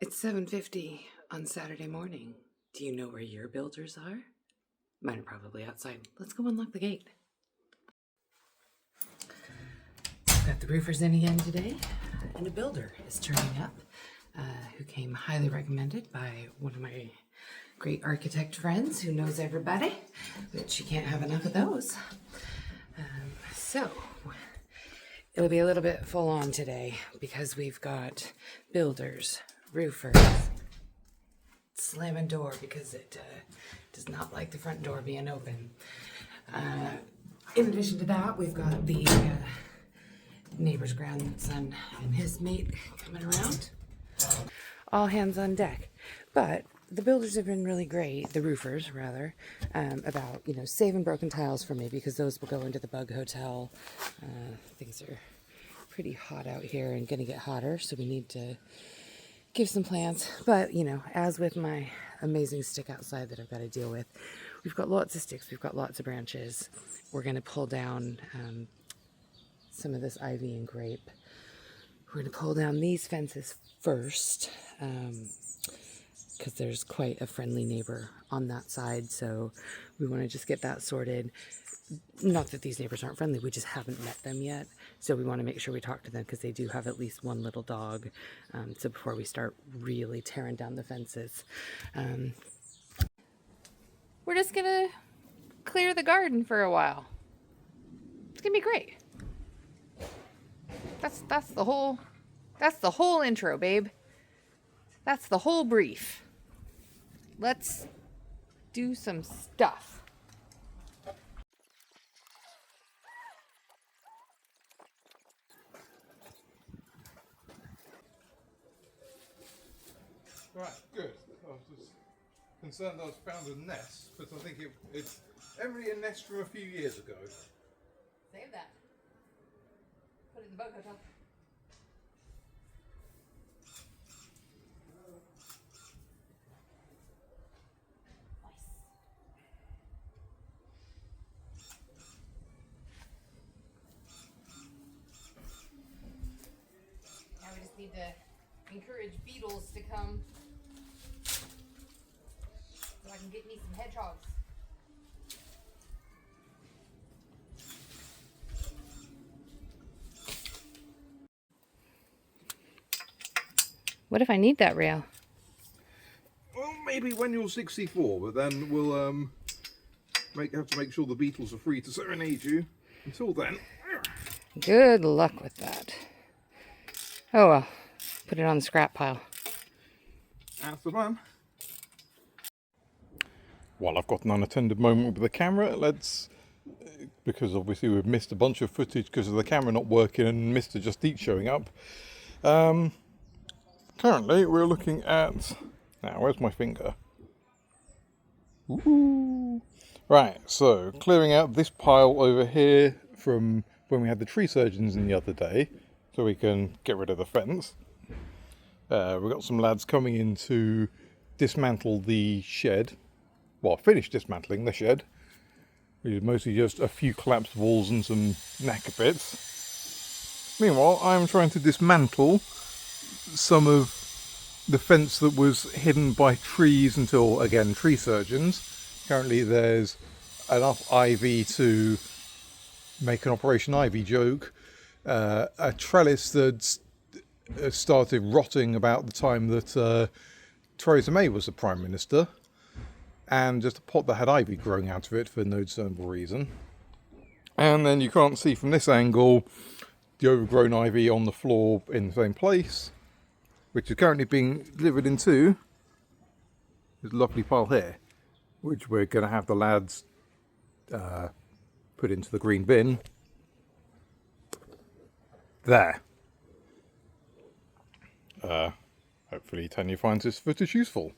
It's 7:50 on Saturday morning. Do you know where your builders are? Mine are probably outside. Let's go unlock the gate. Got the roofers in again today, and a builder is turning up, who came highly recommended by one of my great architect friends who knows everybody, but you can't have enough of those. So, it'll be a little bit full on today because we've got builders, roofers, slamming door because it does not like the front door being open. In addition to that, we've got the neighbor's grandson and his mate coming around. All hands on deck. But the builders have been really great, the roofers rather, about saving broken tiles for me because those will go into the bug hotel. Things are pretty hot out here and going to get hotter, so we need to give some plants. But as with my amazing stick outside that I've got to deal with, we've got lots of sticks, we've got lots of branches. We're going to pull down some of this ivy and grape. We're going to pull down these fences first because there's quite a friendly neighbor on that side, so we want to just get that sorted. Not that these neighbors aren't friendly, we just haven't met them yet, so we want to make sure we talk to them because they do have at least one little dog, so before we start really tearing down the fences. We're just gonna clear the garden for a while. It's gonna be great. That's the whole intro, babe. That's the whole brief. Let's do some stuff. Right, good. I was just concerned I was found a nest, but I think it's Emily a nest from a few years ago. Save that. Put it in the bug hotel. Now we just need to encourage beetles to come so I can get me some hedgehogs. What if I need that rail? Well, maybe when you're 64, but then we'll have to make sure the beetles are free to serenade you. Until then, Good luck with that. Oh well, put it on the scrap pile. that's the plan. While I've got an unattended moment with the camera, because obviously we've missed a bunch of footage because of the camera not working and Mr. Just Eat showing up. Currently, we're looking at... Now, where's my finger? Ooh. Right, so clearing out this pile over here from when we had the tree surgeons in the other day, so we can get rid of the fence. We've got some lads coming in to dismantle the shed. Well, finish dismantling the shed. Which is mostly just a few collapsed walls and some knacker bits. Meanwhile, I'm trying to dismantle some of the fence that was hidden by trees until, again, tree surgeons. Currently there's enough ivy to make an Operation Ivy joke. A trellis that started rotting about the time that Theresa May was the Prime Minister. And just a pot that had ivy growing out of it for no discernible reason. And then you can't see from this angle the overgrown ivy on the floor in the same place, which is currently being delivered into this lovely pile here, which we're going to have the lads put into the green bin. There. Hopefully Tanya finds this footage useful.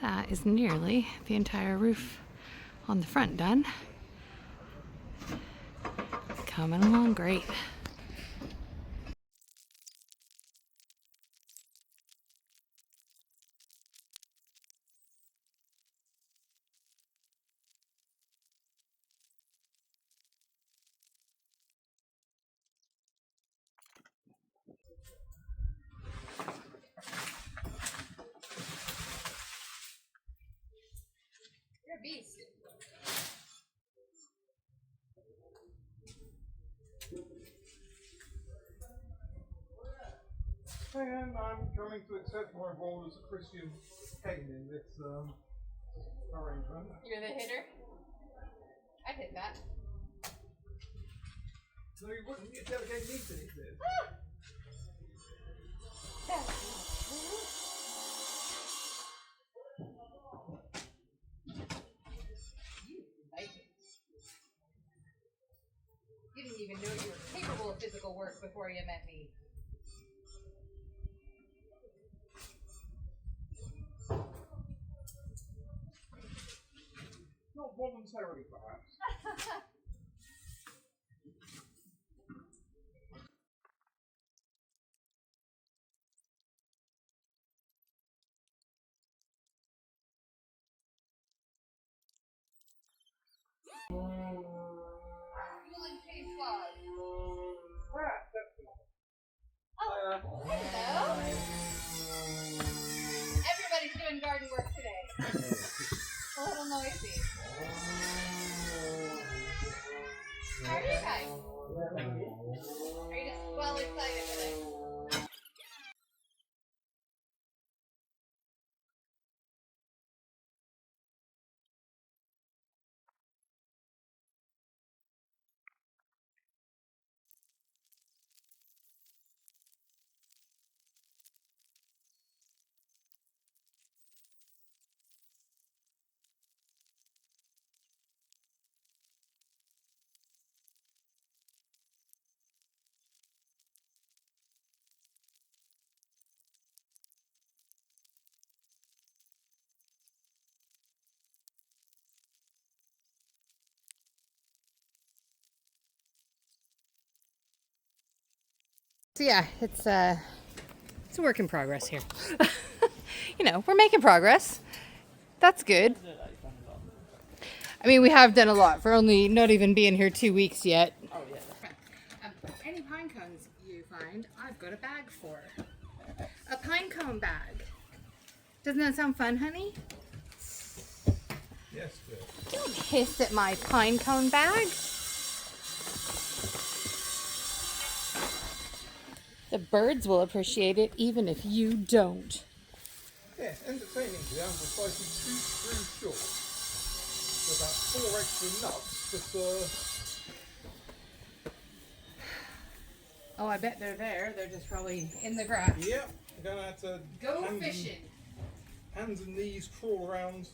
That is nearly the entire roof on the front done. Coming along great. And I'm coming to accept my role as a Christian Kane in this arrangement. You're the hitter? I'd hit that. No, you wouldn't. You delegate me to hit this. You didn't even know you were capable of physical work before you met me. Not voluntarily, perhaps. Cooling Cave Spas. Ah, Hello. Everybody's doing garden work today. A little noisy. How are you guys? Are you just well excited today? So yeah, it's a work in progress here. You know, we're making progress. That's good. I mean, we have done a lot for only not even being here 2 weeks yet. Oh, yeah. Any pine cones you find, I've got a bag for. A pine cone bag. Doesn't that sound fun, honey? yes, good. Don't hiss at my pine cone bag. The birds will appreciate it even if you don't. Yes, entertaining today. I'm precisely 2 screws short. So about 4 extra nuts, but Oh, I bet they're there. They're just probably in the grass. yep, I'm gonna have to Go fishing. Hands and knees crawl around.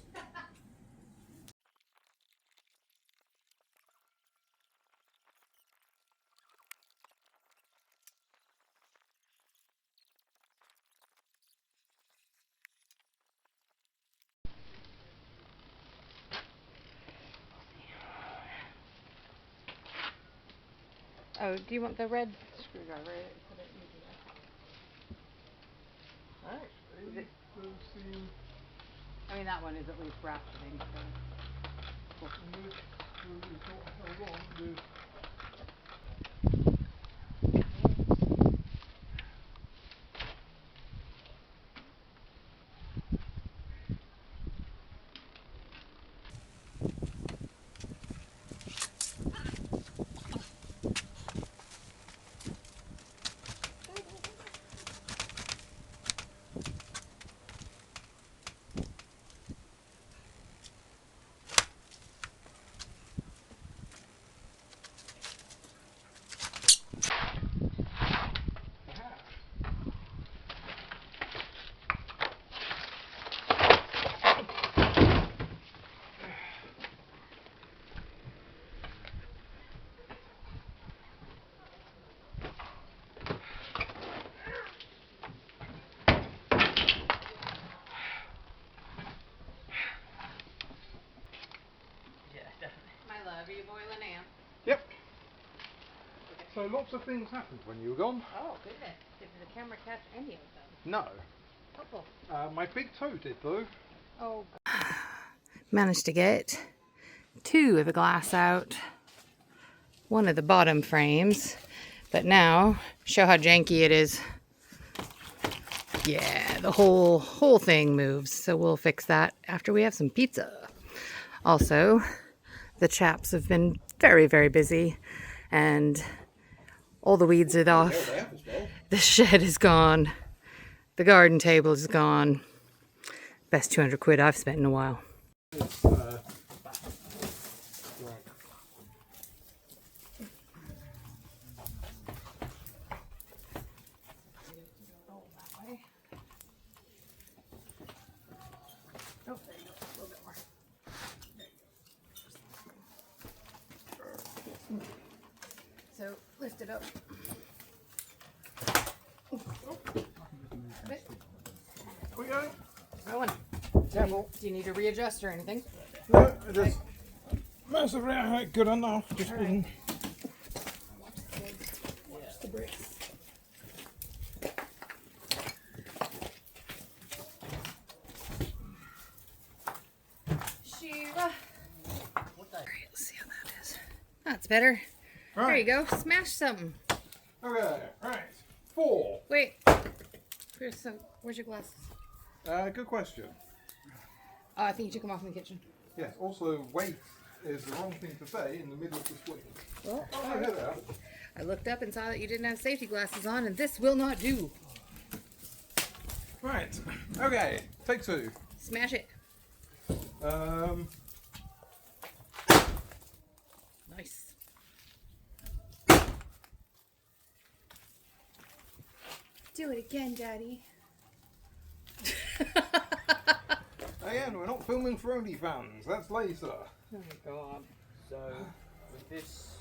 Oh, do you want the red screwdriver? Actually, those seem I mean, that one is at least ratcheting. So. this screw is not held on with. My love, are you boiling now? Yep. So lots of things happened when you were gone. Oh, goodness. Did the camera catch any of them? No. Helpful. My big toe did though. Oh. Managed to get 2 of the glass out. One of the bottom frames. But now, show how janky it is. Yeah, the whole thing moves. So we'll fix that after we have some pizza. Also, the chaps have been very, very busy. And all the weeds are off. The shed is gone. The garden table is gone. Best 200 quid I've spent in a while. Oh, there you go. A little bit more. So lift it up. We go. Rowan, Careful. do you need to readjust or anything? No, just massively good enough. Just wasn't. Watch the bricks. Shiva. Alright, let's see how that is. That's better. There you Right. go. Smash something. Okay. Right. 4. Wait. Where's your glasses? Good question. Oh, I think you took them off in the kitchen. Yes. Also, wait is the wrong thing to say in the middle of this week. Well, Oh, here they are. I looked up and saw that you didn't have safety glasses on, and this will not do. Right. Okay. Take 2. Smash it. Nice. Do it again, Daddy. Again, we're not filming for OnlyFans. That's later. Oh my god. So with this,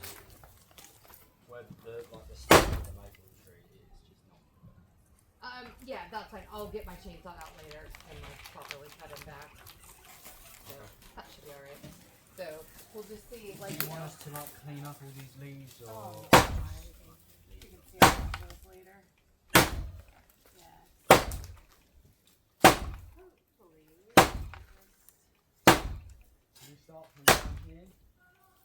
where the stem of the maple tree is just not. Yeah, that's fine. I'll get my chainsaw out later and properly cut him back. So that should be alright. So we'll just see, like, Do you want us to like clean up all these leaves or? Oh, you can see how it goes later. Yeah. Hopefully. Can you start from down here?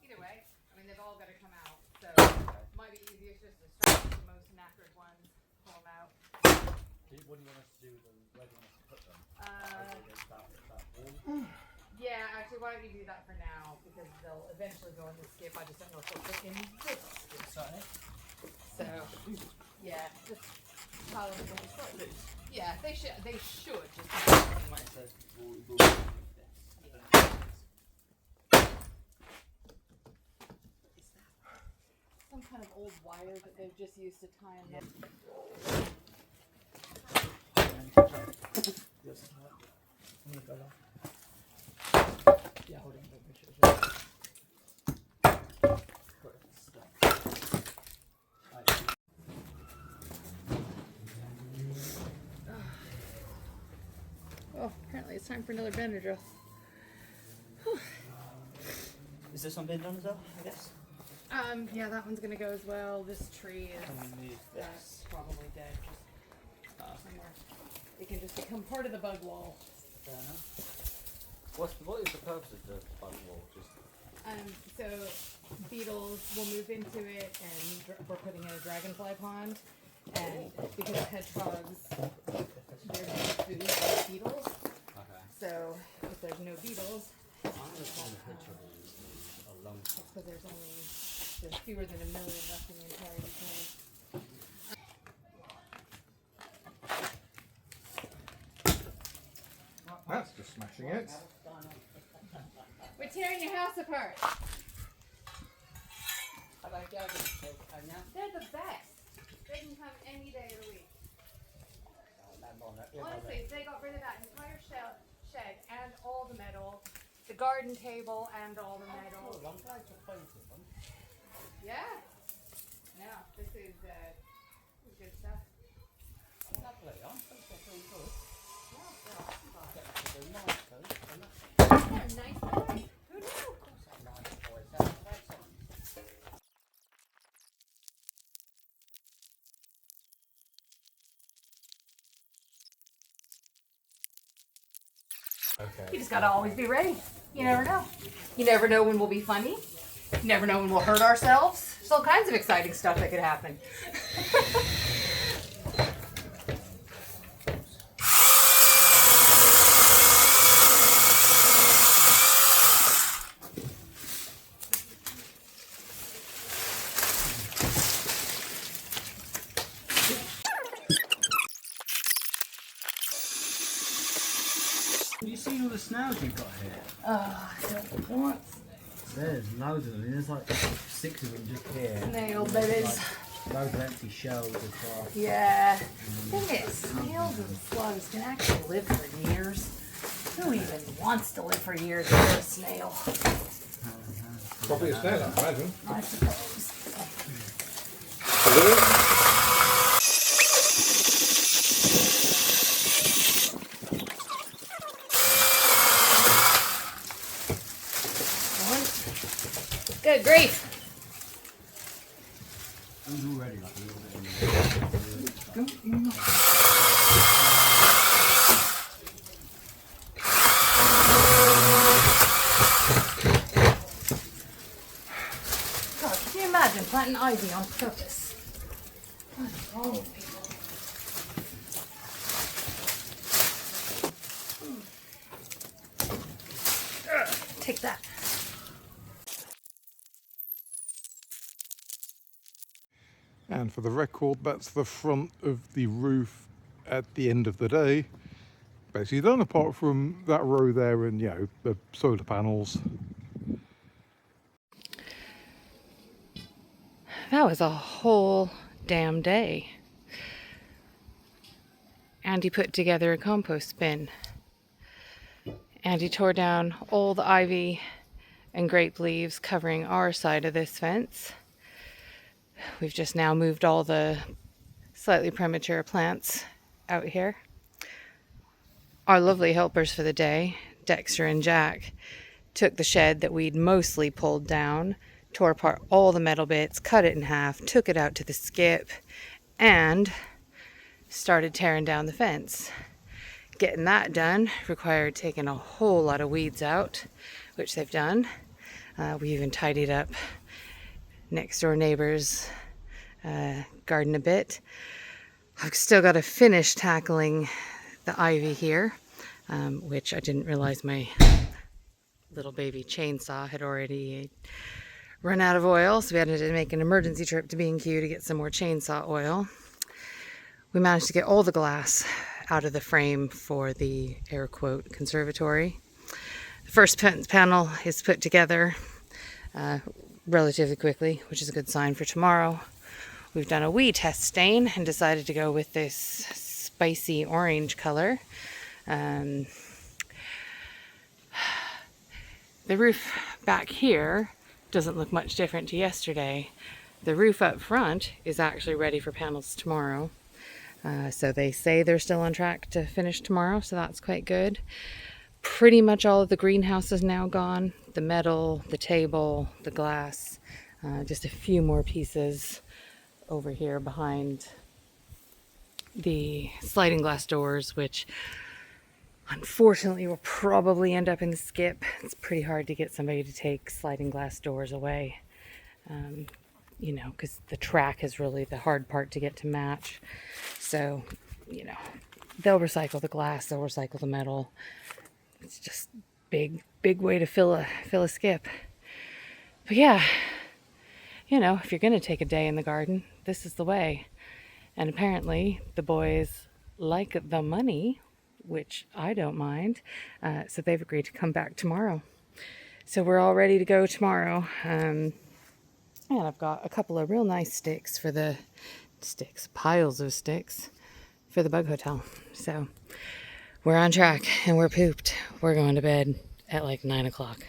Either way, I mean, they've all got to come out. So it might be easiest just to start with the most knackered ones, pull them out. What do you want us to do with them? Where do you want us to put them? Against that wall? Yeah, actually, why don't you do that for now? Because they'll eventually go in the skip. I just don't know if they'll fit in this skip. So, yeah, just pile them in. Yeah, they should. They should. Just Like I said, we'll do this. some kind of old wire that they've just used to tie them up. Yeah, hold on. Oh, apparently it's time for another Benadryl. Is this one being done as well, I guess? Yeah, that one's gonna go as well. This tree is And we need this. probably dead. Just somewhere. It can just become part of the bug wall. Fair enough. What is the purpose of the bug wall? Just So beetles will move into it, and we're putting in a dragonfly pond. And because hedgehogs, there's no food for beetles. okay. So if there's no beetles, I'm gonna find a picture of these a long that's because there's fewer than 1 million left in the entire UK. That's just smashing it. We're tearing your house apart. They're the best. They can come any day of the week. Honestly, they got rid of that entire shed and all the metal, the garden table and all the metal. Yeah. No, this is good stuff. They're nice boys. Who knew? Okay. You just gotta always be ready. You never know. You never know when we'll be funny. You never know when we'll hurt ourselves. There's all kinds of exciting stuff that could happen. snails you've got here? Oh, I don't want There's loads of them. There's like 6 of them just here. snail And there's, babies. like, loads of empty shells across. Yeah. The thing is, snails and slugs can actually live for years. Who even wants to live for years with a snail? Probably a snail, I imagine. I suppose. Good grief. I'm already like a little bit in the God, can you imagine planting ivy on purpose? What is wrong with people? Take that. And for the record, that's the front of the roof at the end of the day. Basically done, apart from that row there and, you know, the solar panels. That was a whole damn day. Andy put together a compost bin. Andy tore down all the ivy and grape leaves covering our side of this fence. We've just now moved all the slightly premature plants out here. Our lovely helpers for the day, Dexter and Jack, took the shed that we'd mostly pulled down, tore apart all the metal bits, cut it in half, took it out to the skip, and started tearing down the fence. Getting that done required taking a whole lot of weeds out, which they've done. We even tidied up next door neighbor's garden a bit. I've still got to finish tackling the ivy here, which I didn't realize my little baby chainsaw had already run out of oil, so we had to make an emergency trip to B&Q to get some more chainsaw oil. We managed to get all the glass out of the frame for the air quote conservatory. The first panel is put together relatively quickly, which is a good sign for tomorrow. We've done a wee test stain and decided to go with this spicy orange color. The roof back here doesn't look much different to yesterday. The roof up front is actually ready for panels tomorrow. So they say they're still on track to finish tomorrow, so that's quite good. Pretty much all of the greenhouse is now gone. The metal, the table, the glass, just a few more pieces over here behind the sliding glass doors, which unfortunately will probably end up in the skip. It's pretty hard to get somebody to take sliding glass doors away, you know, because the track is really the hard part to get to match. So, you know, they'll recycle the glass, they'll recycle the metal. It's just big way to fill a skip. But yeah, you know, if you're gonna take a day in the garden, this is the way. And apparently the boys like the money, which I don't mind. So they've agreed to come back tomorrow. So we're all ready to go tomorrow. And I've got a couple of real nice sticks for the piles of sticks for the bug hotel. So we're on track and we're pooped. We're going to bed at like 9 o'clock.